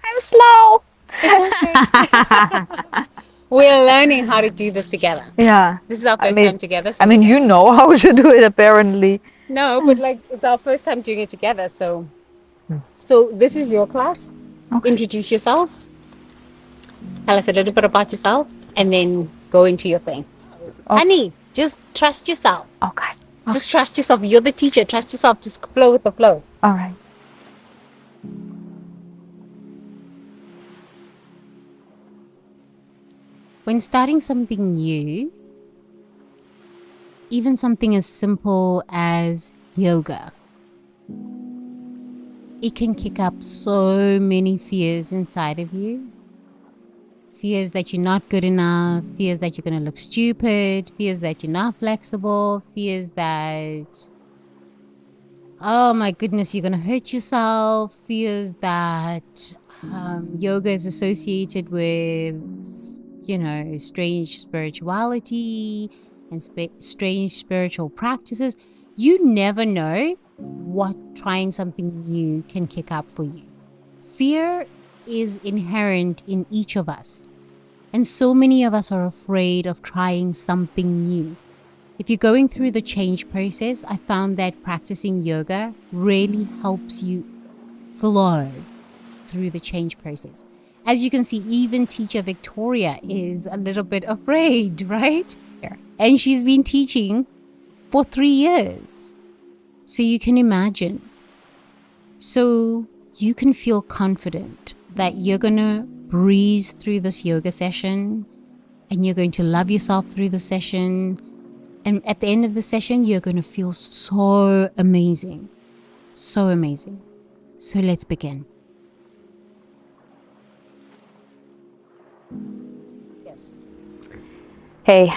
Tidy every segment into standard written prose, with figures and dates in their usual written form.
I'm slow. We're learning how to do this together. Yeah. This is our I first mean, time together. I mean, you know how to do it apparently. No, but like it's our first time doing it together. So this is your class. Okay. Introduce yourself. Tell us a little bit about yourself, and then go into your thing. Okay. Honey, just trust yourself. Okay. Just trust yourself. You're the teacher. Trust yourself. Just flow with the flow. All right. When starting something new, even something as simple as yoga, it can kick up so many fears inside of you. Fears that you're not good enough, fears that you're going to look stupid, fears that you're not flexible, fears that, oh my goodness, you're going to hurt yourself, fears that yoga is associated with, strange spirituality and strange spiritual practices. You never know what trying something new can kick up for you. Fear is inherent in each of us. And so many of us are afraid of trying something new. If you're going through the change process, I found that practicing yoga really helps you flow through the change process. As you can see, even teacher Victoria is a little bit afraid, right? Yeah. And she's been teaching for 3 years. So you can imagine. So you can feel confident that you're going to breeze through this yoga session and you're going to love yourself through the session. And at the end of the session, you're going to feel so amazing. So amazing. So let's begin. Yes. Hey,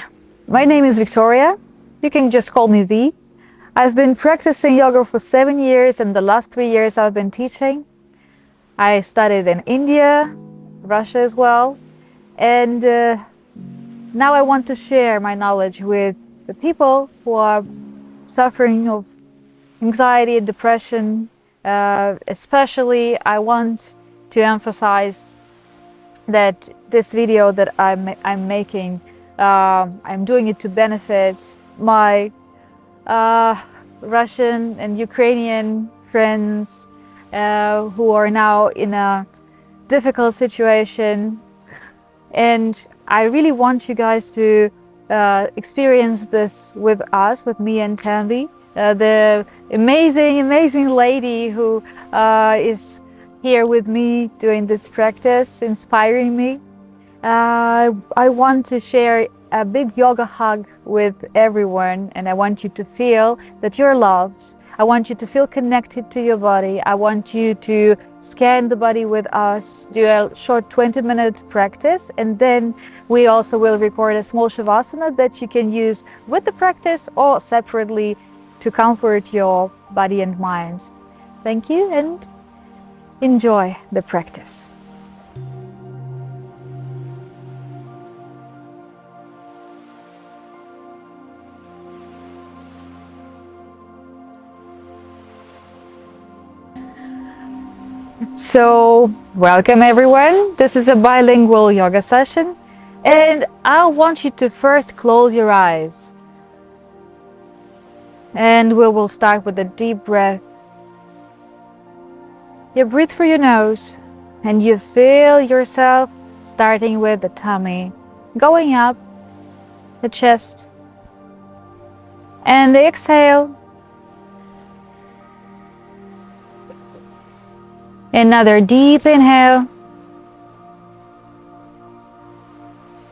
my name is Victoria. You can just call me V. I've been practicing yoga for 7 years, and the last 3 years I've been teaching. I studied in India, Russia as well, and now I want to share my knowledge with the people who are suffering of anxiety and depression. Especially, I want to emphasize that this video that I'm making, I'm doing it to benefit my Russian and Ukrainian friends who are now in a difficult situation, and I really want you guys to experience this with us, with me and Tanvi, the amazing lady who is here with me doing this practice, inspiring me. I want to share a big yoga hug with everyone, and I want you to feel that you're loved. I want you to feel connected to your body. I want you to scan the body with us, do a short 20-minute practice, and then we also will record a small shavasana that you can use with the practice or separately to comfort your body and mind. Thank you, and enjoy the practice. So, welcome everyone. This is a bilingual yoga session, and I want you to first close your eyes. And we will start with a deep breath. You breathe through your nose, and you feel yourself starting with the tummy, going up, the chest, and exhale. Another deep inhale,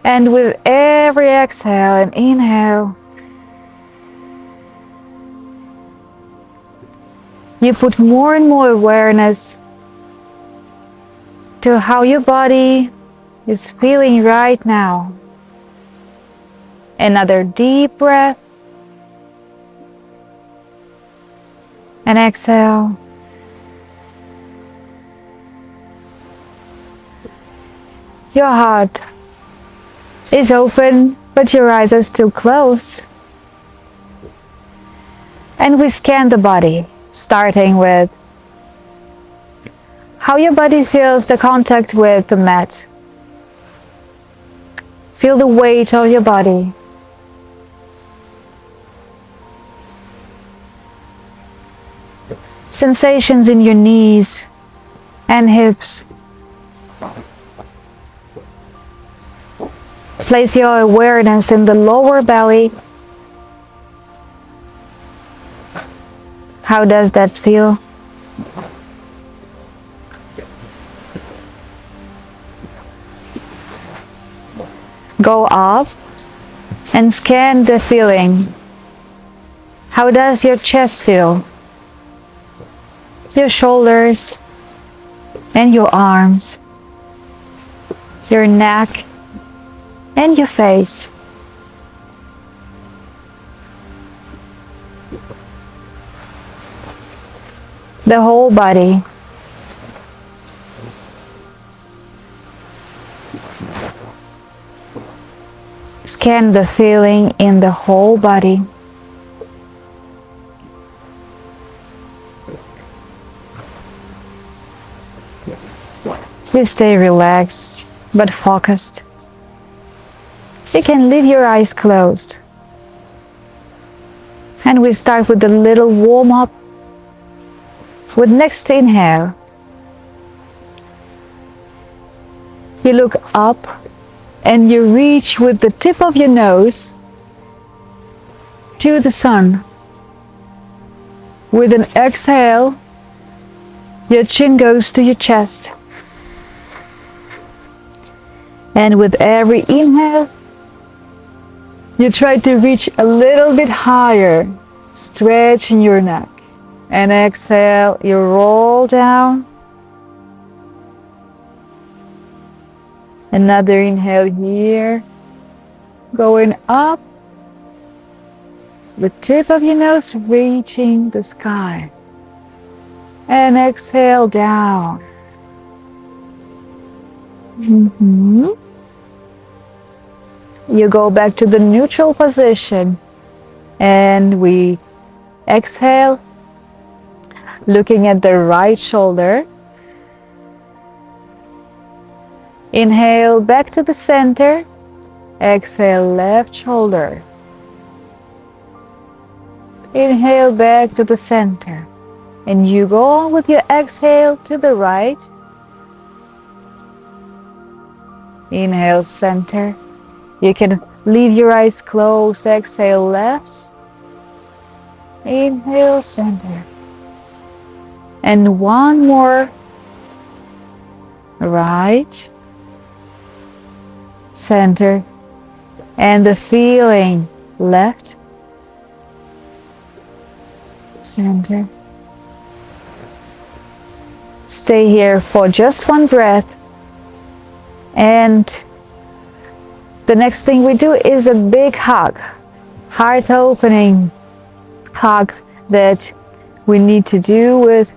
and with every exhale and inhale, you put more and more awareness to how your body is feeling right now. Another deep breath, and exhale. Your heart is open, but your eyes are still closed. And we scan the body, starting with how your body feels the contact with the mat. Feel the weight of your body. Sensations in your knees and hips. Place your awareness in the lower belly. How does that feel? Go up and scan the feeling. How does your chest feel? Your shoulders and your arms, your neck and your face. The whole body. Scan the feeling in the whole body. You stay relaxed but focused. You can leave your eyes closed. And we start with a little warm-up with next inhale. You look up and you reach with the tip of your nose to the sun. With an exhale, your chin goes to your chest. And with every inhale, you try to reach a little bit higher, stretching your neck. And exhale, you roll down. Another inhale here, going up, the tip of your nose reaching the sky. And exhale down. You go back to the neutral position and we exhale, looking at the right shoulder. Inhale back to the center, exhale left shoulder. Inhale back to the center. And you go on with your exhale to the right. Inhale center. You can leave your eyes closed, exhale left. Inhale center. And one more. Right. Center. And the feeling left. Center. Stay here for just one breath. And the next thing we do is a big hug, heart opening hug that we need to do with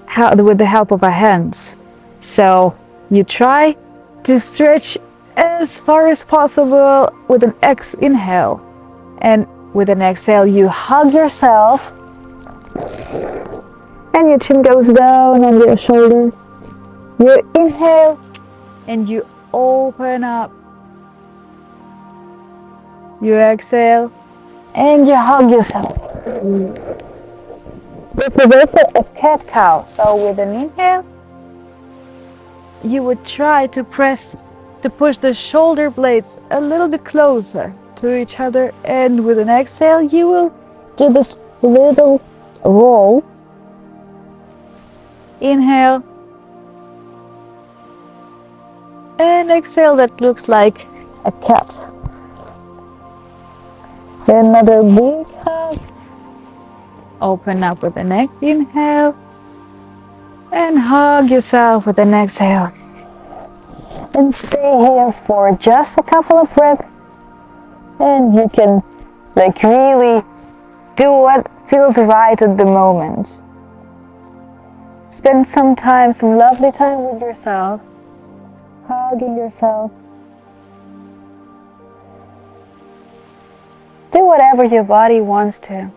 the help of our hands. So you try to stretch as far as possible with an inhale, and with an exhale you hug yourself and your chin goes down on your shoulder. You inhale and you open up. You exhale and you hug yourself. This is also a cat-cow. So with an inhale, you would try to push the shoulder blades a little bit closer to each other, and with an exhale you will do this little roll. Inhale and exhale, that looks like a cat. Another big hug. Open up with an inhale and hug yourself with an exhale. And stay here for just a couple of breaths, and you can really do what feels right at the moment. Spend some lovely time with yourself, hugging yourself. Do whatever your body wants to.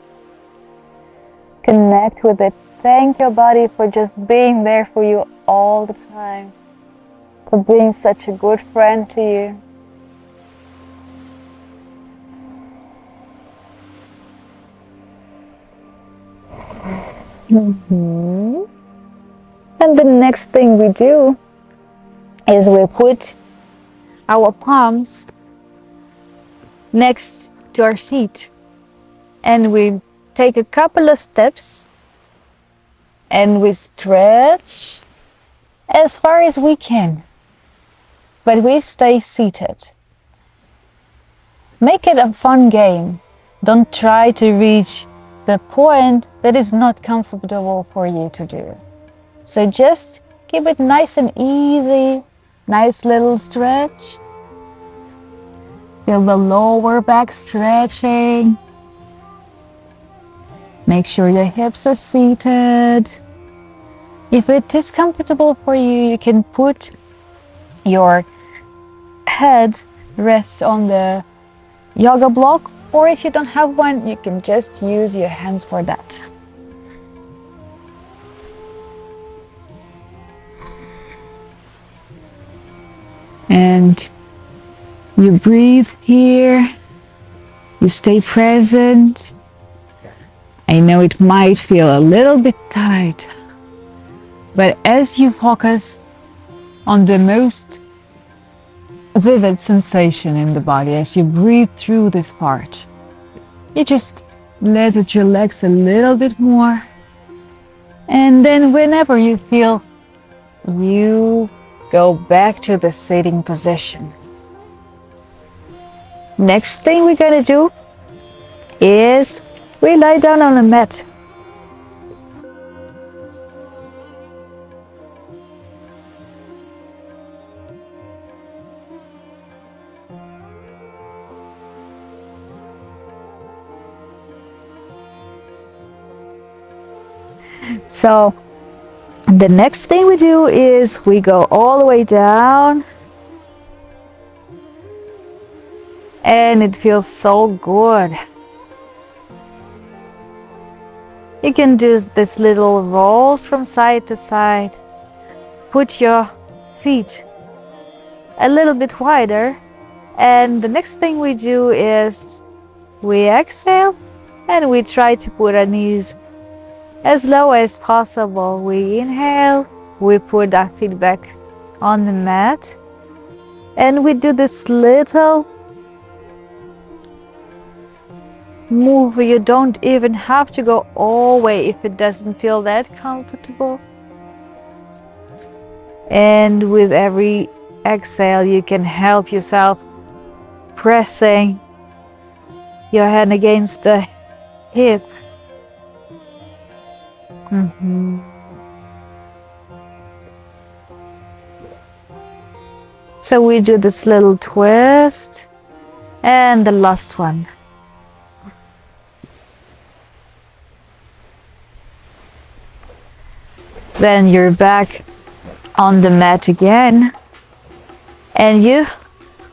Connect with it. Thank your body for just being there for you all the time, for being such a good friend to you. And the next thing we do is we put our palms next to our feet, and we take a couple of steps and we stretch as far as we can, but we stay seated. Make it a fun game. Don't try to reach the point that is not comfortable for you to do. So just keep it nice and easy, nice little stretch. Feel the lower back stretching. Make sure your hips are seated. If it is comfortable for you, you can put your head rest on the yoga block, or if you don't have one, you can just use your hands for that. And you breathe here, you stay present. I know it might feel a little bit tight, but as you focus on the most vivid sensation in the body, as you breathe through this part, you just let it relax a little bit more. And then whenever you feel, you go back to the sitting position. Next thing we're gonna do is we lie down on a mat. So the next thing we do is we go all the way down, and it feels so good. You can do this little roll from side to side. Put your feet a little bit wider, and the next thing we do is we exhale and we try to put our knees as low as possible. We inhale, we put our feet back on the mat, and we do this little move. You don't even have to go all the way if it doesn't feel that comfortable. And with every exhale, you can help yourself pressing your hand against the hip. So we do this little twist, and the last one. Then you're back on the mat again, and you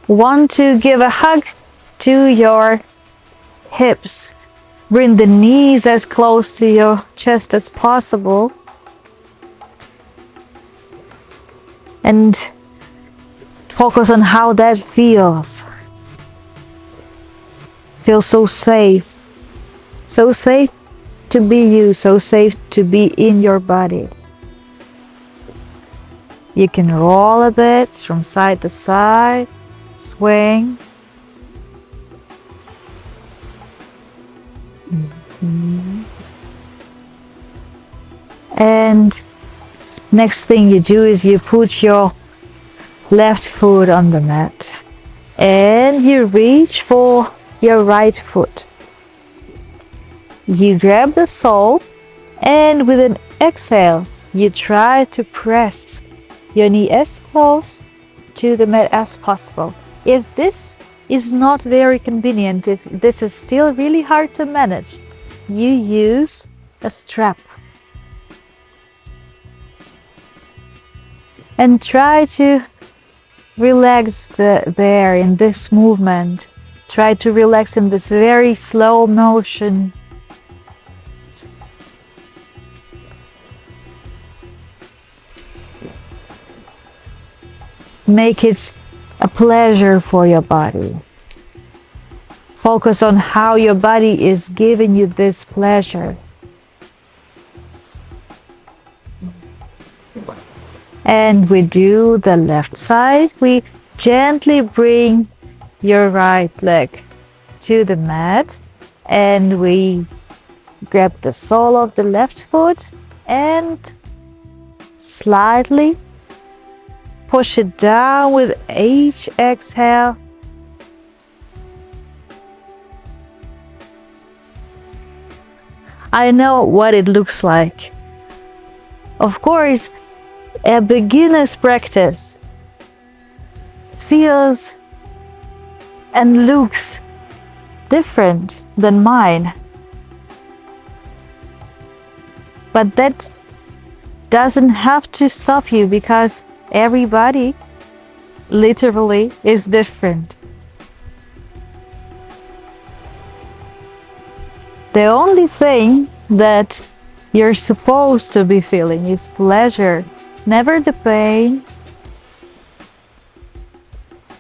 want to give a hug to your hips. Bring the knees as close to your chest as possible, and focus on how that feels. Feel so safe to be you, so safe to be in your body. You can roll a bit from side to side, swing. And next thing you do is you put your left foot on the mat and you reach for your right foot. You grab the sole, and with an exhale you try to press your knee as close to the mat as possible. If this is not very convenient, if this is still really hard to manage, you use a strap. And try to relax there in this movement. Try to relax in this very slow motion. make it a pleasure for your body. Focus on how your body is giving you this pleasure. And we do the left side. We gently bring your right leg to the mat and we grab the sole of the left foot and slightly push it down with each exhale. I know what it looks like. Of course, a beginner's practice feels and looks different than mine. But that doesn't have to stop you because everybody literally is different. The only thing that you're supposed to be feeling is pleasure, never the pain,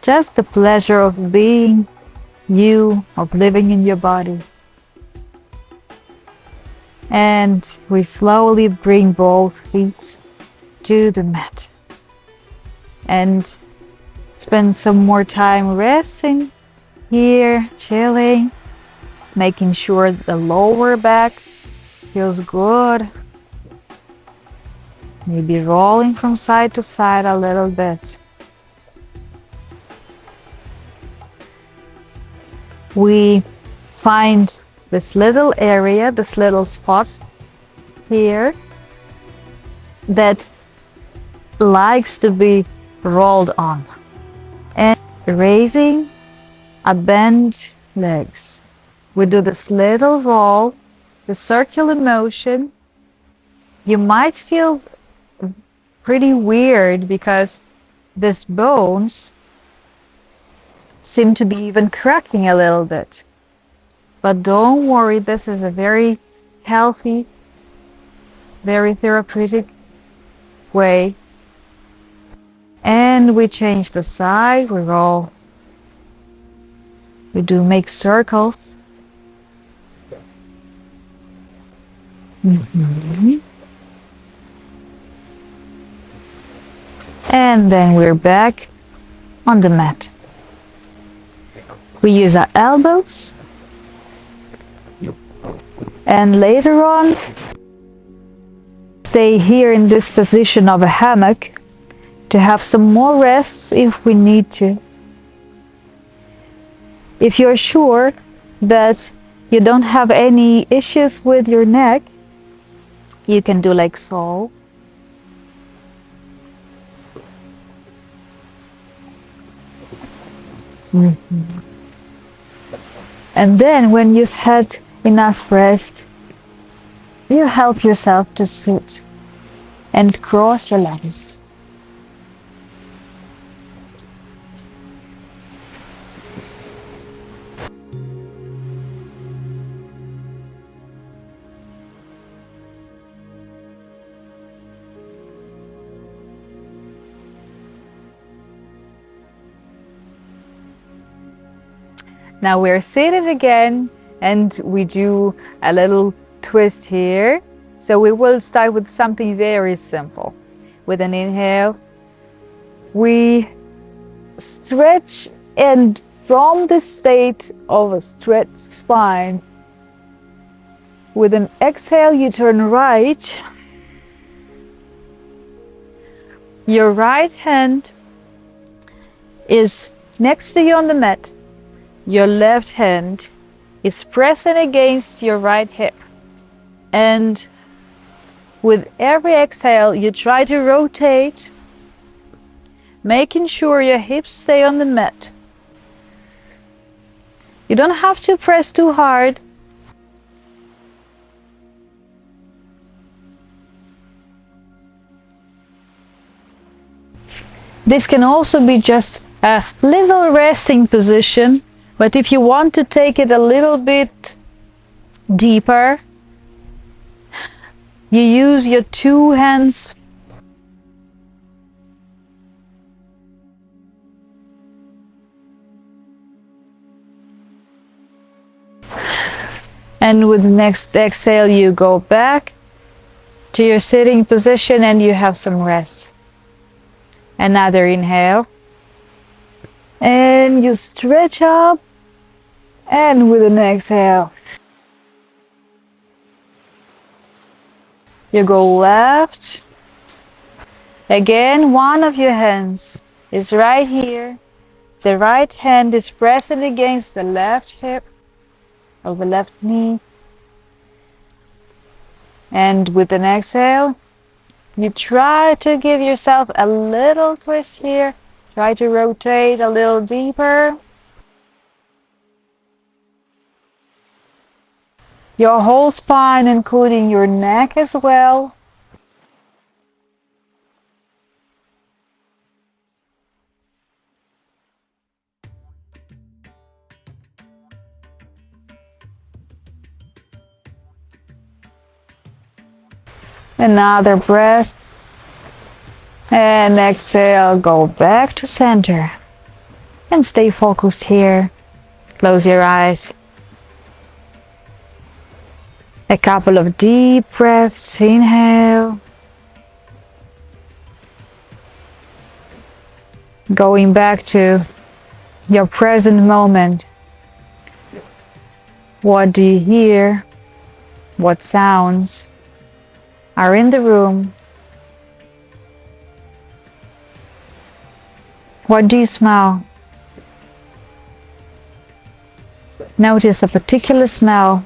just the pleasure of being you, of living in your body. And we slowly bring both feet to the mat and spend some more time resting here, chilling, making sure the lower back feels good. Maybe rolling from side to side a little bit. We find this little area, this little spot here that likes to be rolled on. And raising a bent legs. We do this little roll, the circular motion. You might feel pretty weird because these bones seem to be even cracking a little bit. But don't worry, this is a very healthy, very therapeutic way. And we change the side, we roll. We do make circles. And then we're back on the mat. We use our elbows. And later on, stay here in this position of a hammock to have some more rests if we need to. If you're sure that you don't have any issues with your neck, you can do like so. And then when you've had enough rest, you help yourself to sit and cross your legs. Now we're seated again and we do a little twist here. So we will start with something very simple. With an inhale, we stretch, and from the state of a stretched spine, with an exhale, you turn right. Your right hand is next to you on the mat. Your left hand is pressing against your right hip. And with every exhale, you try to rotate, making sure your hips stay on the mat. You don't have to press too hard. This can also be just a little resting position. But if you want to take it a little bit deeper, you use your two hands And with the next exhale, you go back to your sitting position and you have some rest. Another inhale. And you stretch up. And with an exhale, you go left. Again, one of your hands is right here. The right hand is pressing against the left hip or the left knee. And with an exhale, you try to give yourself a little twist here. Try to rotate a little deeper. Your whole spine, including your neck as well. Another breath. And exhale, go back to center. And stay focused here. Close your eyes. A couple of deep breaths. Inhale. Going back to your present moment. What do you hear? What sounds are in the room? What do you smell? Notice a particular smell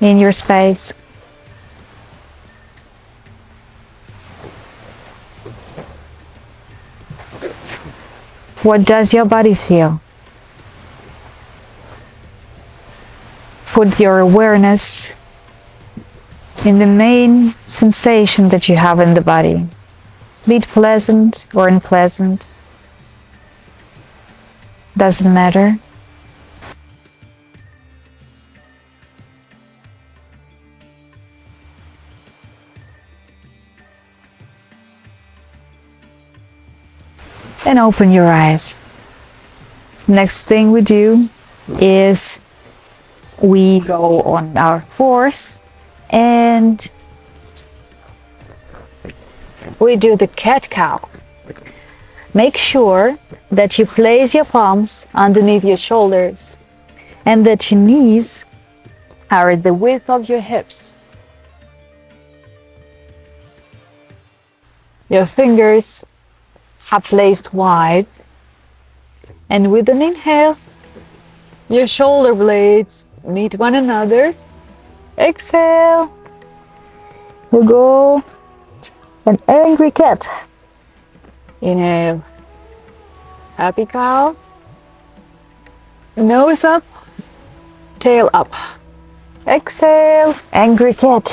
in your space. What does your body feel? Put your awareness in the main sensation that you have in the body, be it pleasant or unpleasant, doesn't matter. And open your eyes. Next thing we do is we go on our fours and we do the cat-cow. Make sure that you place your palms underneath your shoulders and that your knees are at the width of your hips. Your fingers are placed wide, and with an inhale, your shoulder blades meet one another. Exhale, you go an angry cat. Inhale, happy cow. Nose up, tail up. Exhale, angry cat.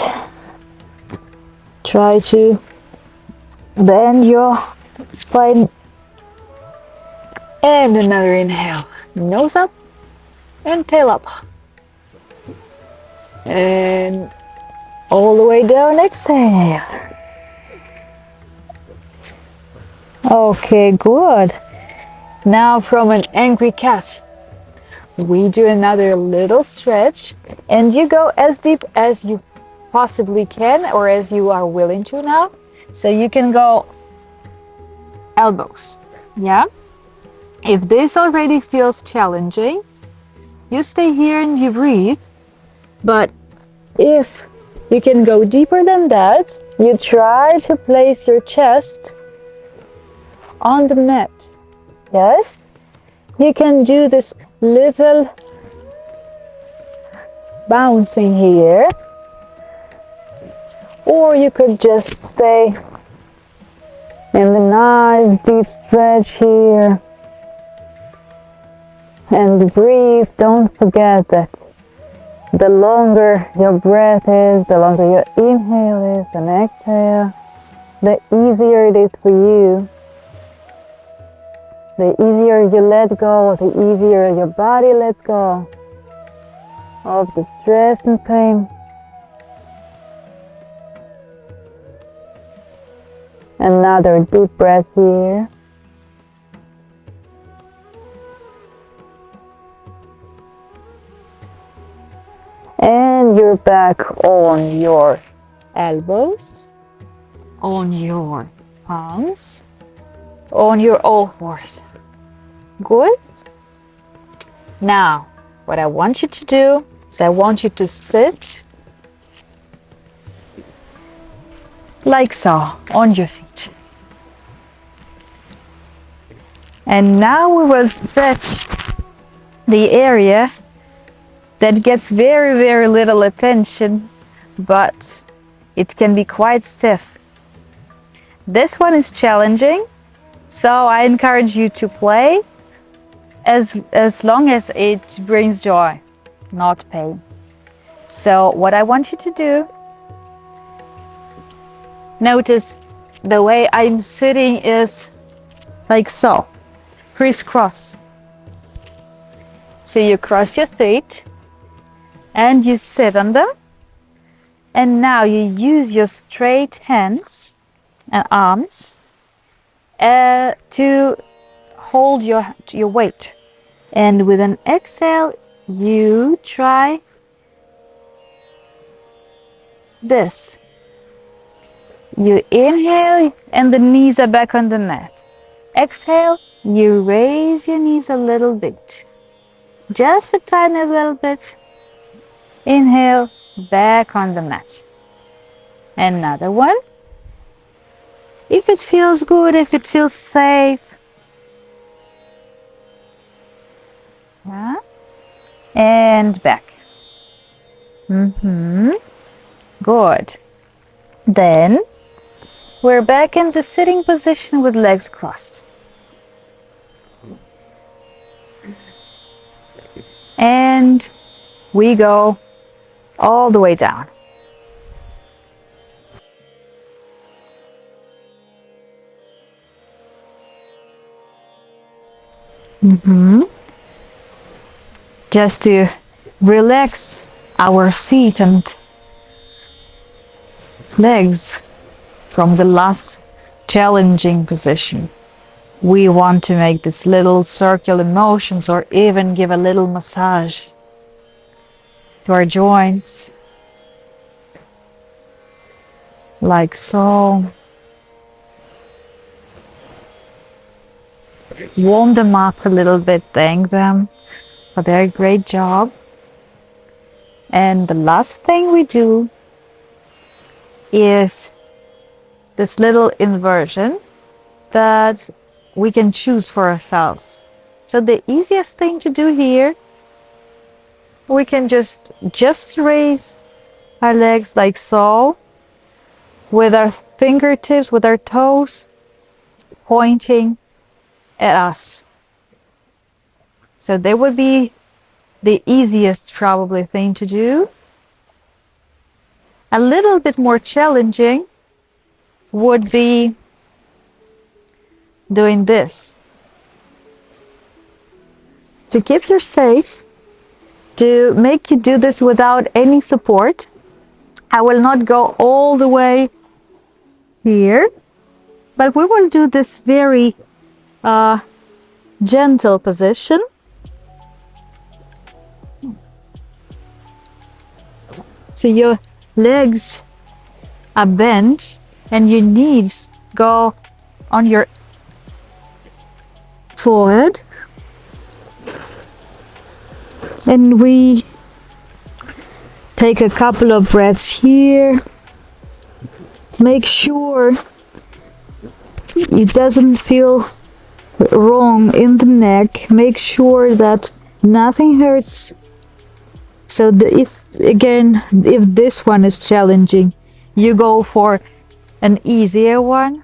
Try to bend your spine. And another inhale, nose up and tail up. And all the way down, exhale. Okay, good. Now from an angry cat, we do another little stretch, and you go as deep as you possibly can or as you are willing to now. So you can go elbows, yeah? If this already feels challenging, you stay here and you breathe. But if you can go deeper than that, you try to place your chest on the mat. Yes? You can do this little bouncing here, or you could just stay in the nice deep stretch here and breathe. Don't forget that the longer your breath is, the longer your inhale is and exhale, the easier it is for you. The easier you let go, the easier your body lets go of the stress and pain. Another deep breath here. And you're back on your elbows, on your palms, on your all fours. Good. Now, what I want you to do is I want you to sit like so on your feet. And now we will stretch the area that gets very, very little attention, but it can be quite stiff. This one is challenging, so I encourage you to play as long as it brings joy, not pain. So what I want you to do, notice the way I'm sitting is like so, crisscross. So you cross your feet and you sit on them, and now you use your straight hands and arms to hold your weight. And with an exhale, you try this. You inhale and the knees are back on the mat. Exhale, you raise your knees a little bit. Just a tiny little bit. Inhale, back on the mat. Another one. If it feels good, if it feels safe. Yeah. And back. Good. Then we're back in the sitting position with legs crossed. And we go all the way down. Just to relax our feet and legs from the last challenging position. We want to make this little circular motions or even give a little massage to our joints, like so. Warm them up a little bit, thank them for their great job. And the last thing we do is this little inversion that we can choose for ourselves. So the easiest thing to do here, we can just raise our legs like so, with our fingertips, with our toes pointing at us. So that would be the easiest probably thing to do. A little bit more challenging would be doing this. To keep you safe, to make you do this without any support, I will not go all the way here, but we will do this very gentle position. So your legs are bent and your knees go on your forehead. And we take a couple of breaths here. Make sure it doesn't feel wrong in the neck. Make sure that nothing hurts. So if this one is challenging, you go for an easier one.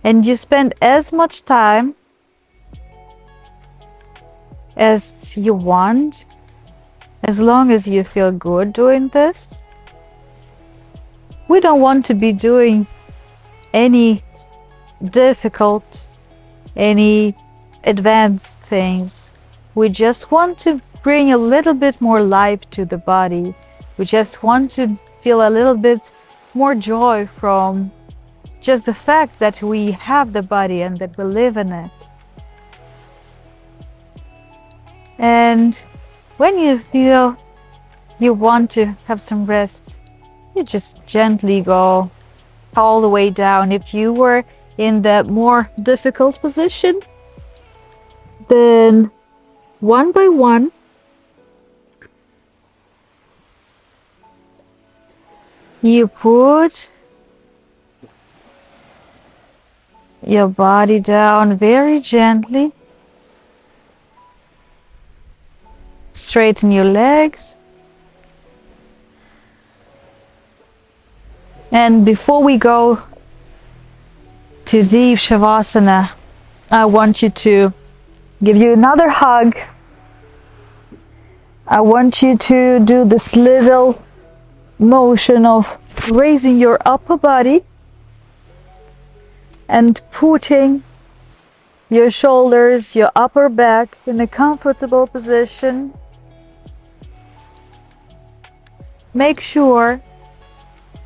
And you spend as much time as you want, as long as you feel good doing this. We don't want to be doing any difficult, any advanced things. We just want to bring a little bit more life to the body. We just want to feel a little bit more joy from just the fact that we have the body and that we live in it. And when you feel you want to have some rest, you just gently go all the way down. If you were in the more difficult position, then one by one, you put your body down very gently. Straighten your legs. And before we go to deep Shavasana, I want you to give you another hug. I want you to do this little motion of raising your upper body and putting your shoulders, your upper back in a comfortable position. Make sure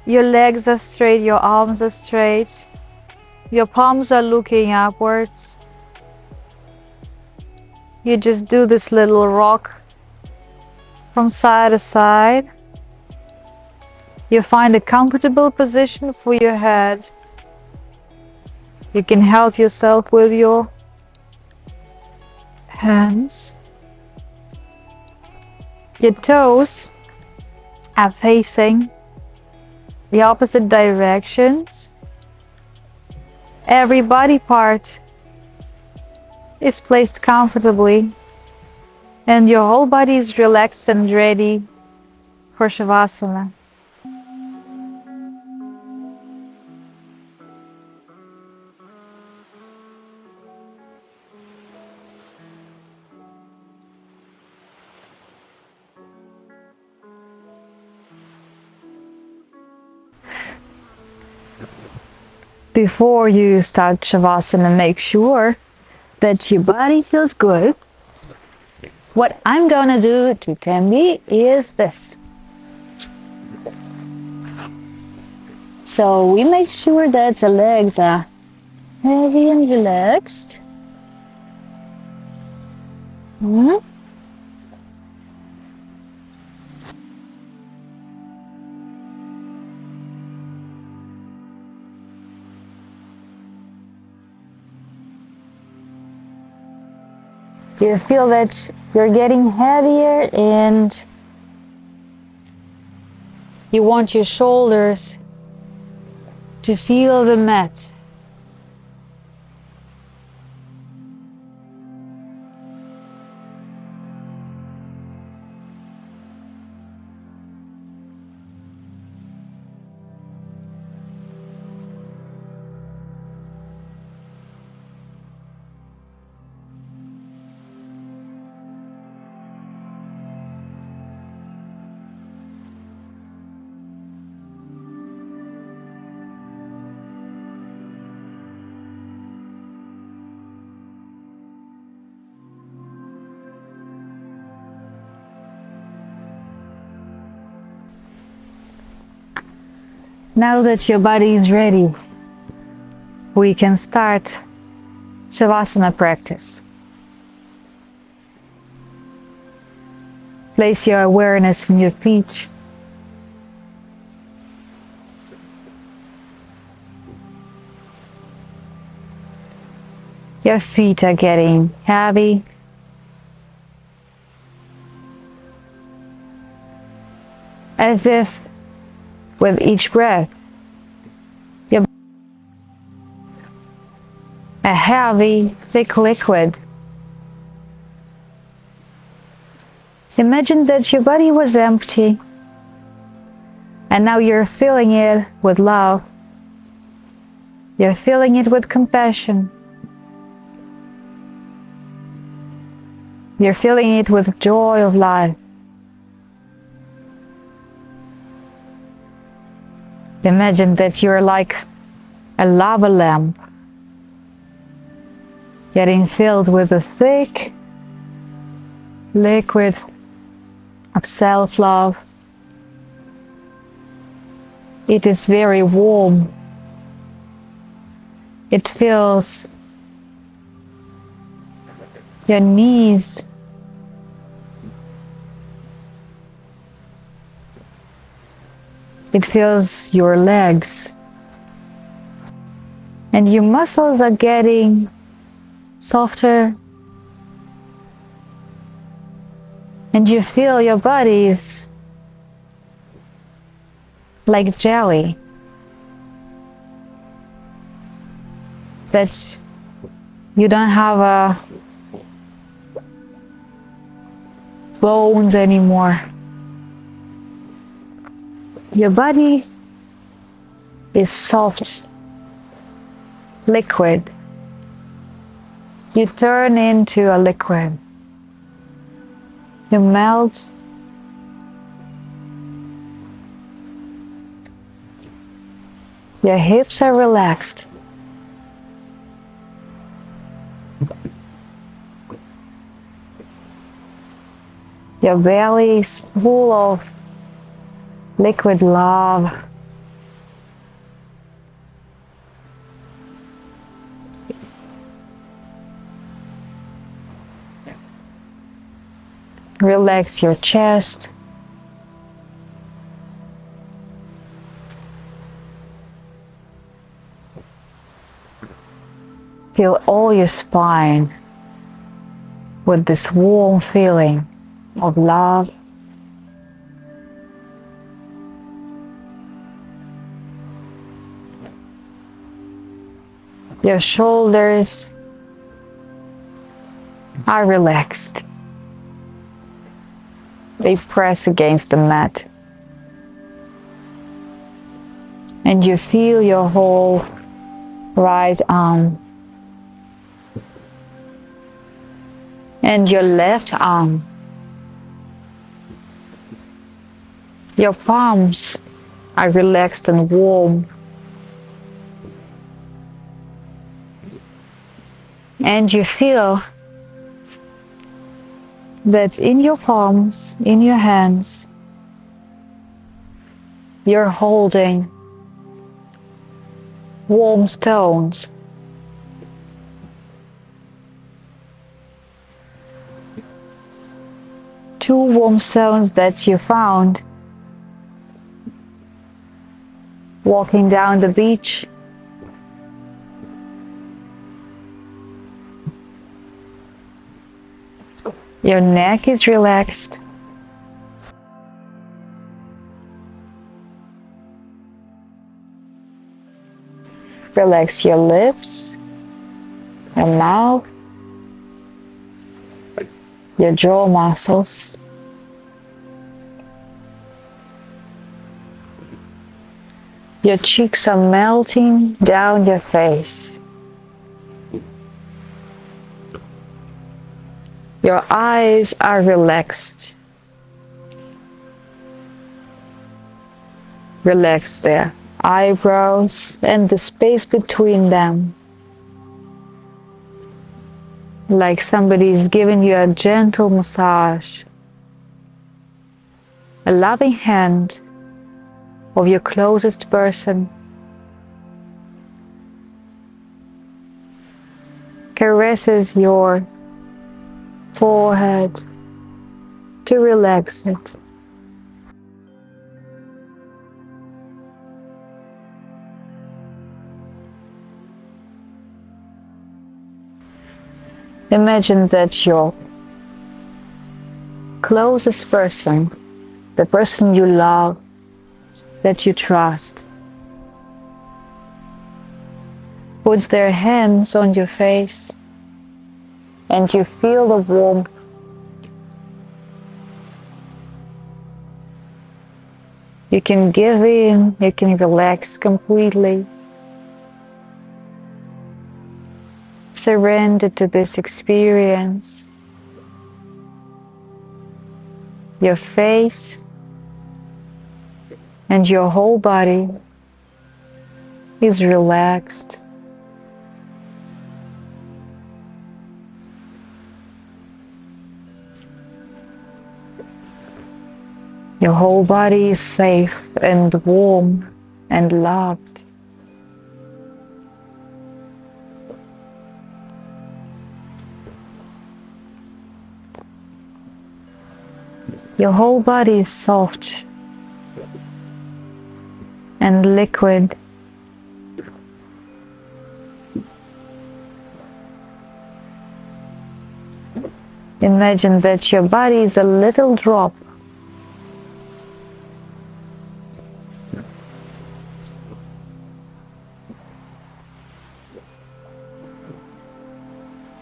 your legs are straight, your arms are straight, your palms are looking upwards. You just do this little rock from side to side. You find a comfortable position for your head. You can help yourself with your hands. Your toes are facing the opposite directions. Every body part is placed comfortably, and your whole body is relaxed and ready for Shavasana. Before you start Shavasana, make sure that your body feels good. What I'm gonna do to Tembi is this. So we make sure that the legs are heavy and relaxed. You feel that you're getting heavier and you want your shoulders to feel the mat. Now that your body is ready, we can start Shavasana practice. Place your awareness in your feet. Your feet are getting heavy. As if with each breath, a heavy, thick liquid. Imagine that your body was empty, and now you're filling it with love. You're filling it with compassion. You're filling it with joy of life. Imagine that you're like a lava lamp, getting filled with a thick liquid of self-love. It is very warm. It fills your knees It feels your legs. And your muscles are getting softer. And you feel your body is like jelly. That you don't have bones anymore. Your body is soft, liquid. You turn into a liquid. You melt. Your hips are relaxed. Your belly is full of liquid love. Relax your chest. Feel all your spine with this warm feeling of love. Your shoulders are relaxed. They press against the mat. And you feel your whole right arm and your left arm. Your palms are relaxed and warm. And you feel that in your palms, in your hands, you're holding warm stones. Two warm stones that you found walking down the beach. Your neck is relaxed. Relax your lips, your mouth, your jaw muscles. Your cheeks are melting down your face. Your eyes are relaxed. Relax their eyebrows and the space between them. Like somebody is giving you a gentle massage. A loving hand of your closest person caresses your forehead to relax it. Imagine that your closest person, the person you love, that you trust, puts their hands on your face and you feel the warmth. You can give in, you can relax completely. Surrender to this experience. Your face and your whole body is relaxed. Your whole body is safe and warm and loved. Your whole body is soft and liquid. Imagine that your body is a little drop.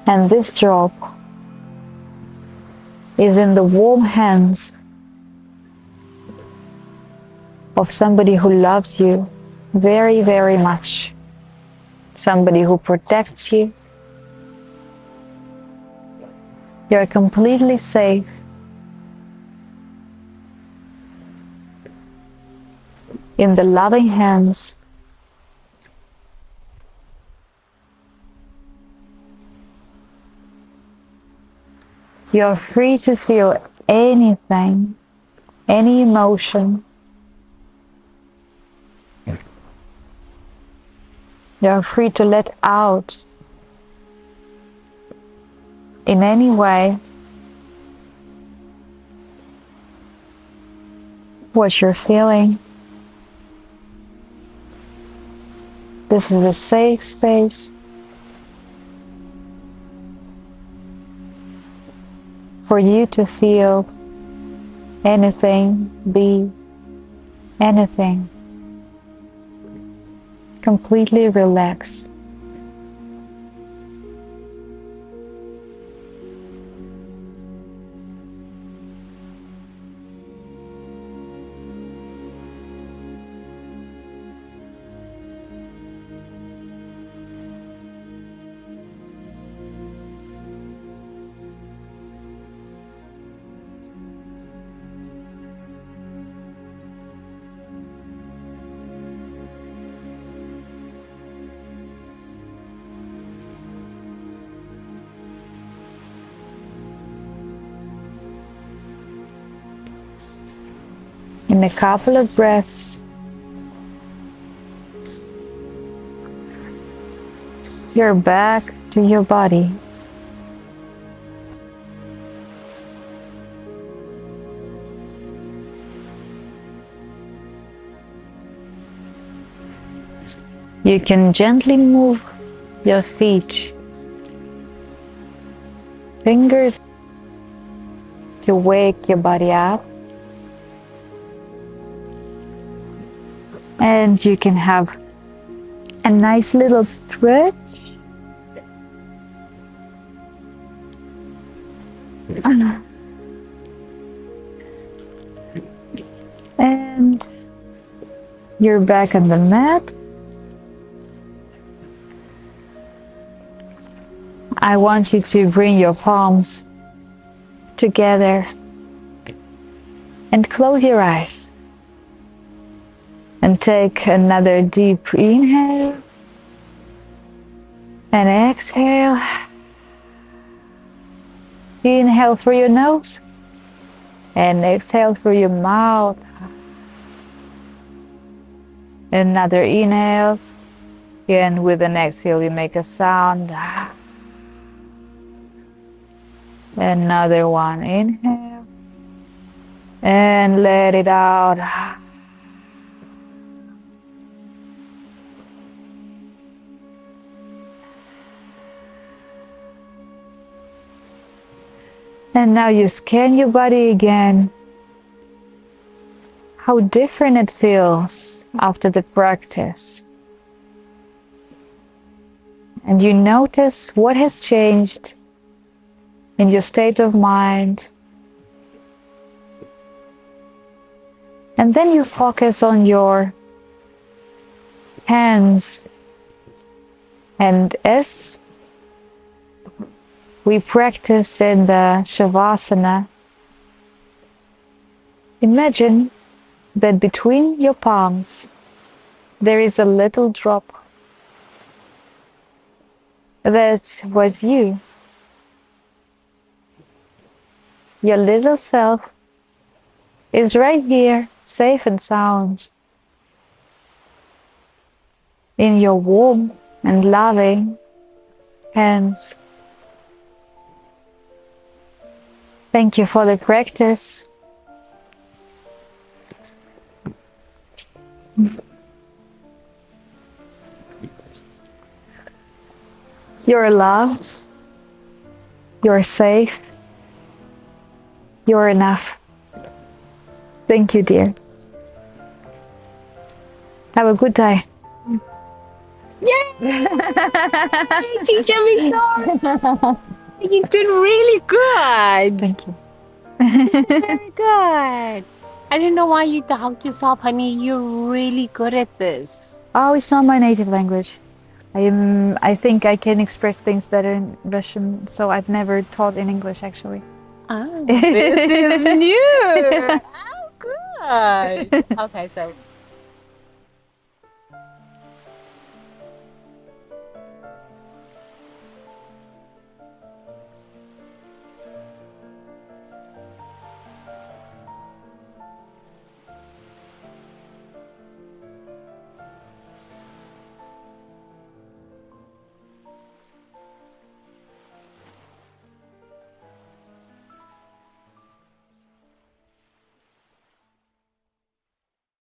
And this drop is in the warm hands of somebody who loves you very, very much. Somebody who protects you. You're completely safe. In the loving hands you're free to feel anything, any emotion. You're free to let out in any way what you're feeling. This is a safe space for you to feel anything, be anything. Completely relaxed. In a couple of breaths, you're back to your body. You can gently move your feet, fingers to wake your body up. And you can have a nice little stretch. And you're back on the mat. I want you to bring your palms together and close your eyes. And take another deep inhale and exhale. Inhale through your nose and exhale through your mouth. Another inhale, and with an exhale you make a sound. Another one, inhale and let it out. And now you scan your body again. How different it feels after the practice. And you notice what has changed in your state of mind. And then you focus on your hands. And as we practice in the Shavasana, imagine that between your palms there is a little drop. That was you. Your little self is right here, safe and sound, in your warm and loving hands. Thank you for the practice. You're loved. You're safe. You're enough. Thank you, dear. Have a good day. Yay! Teacher Victoria! You did really good. Thank you. Very good. I don't know why you doubt yourself, honey. You're really good at this. Oh, it's not my native language. I think I can express things better in Russian, so I've never taught in English actually. Oh, this is new. Oh, good. Okay, so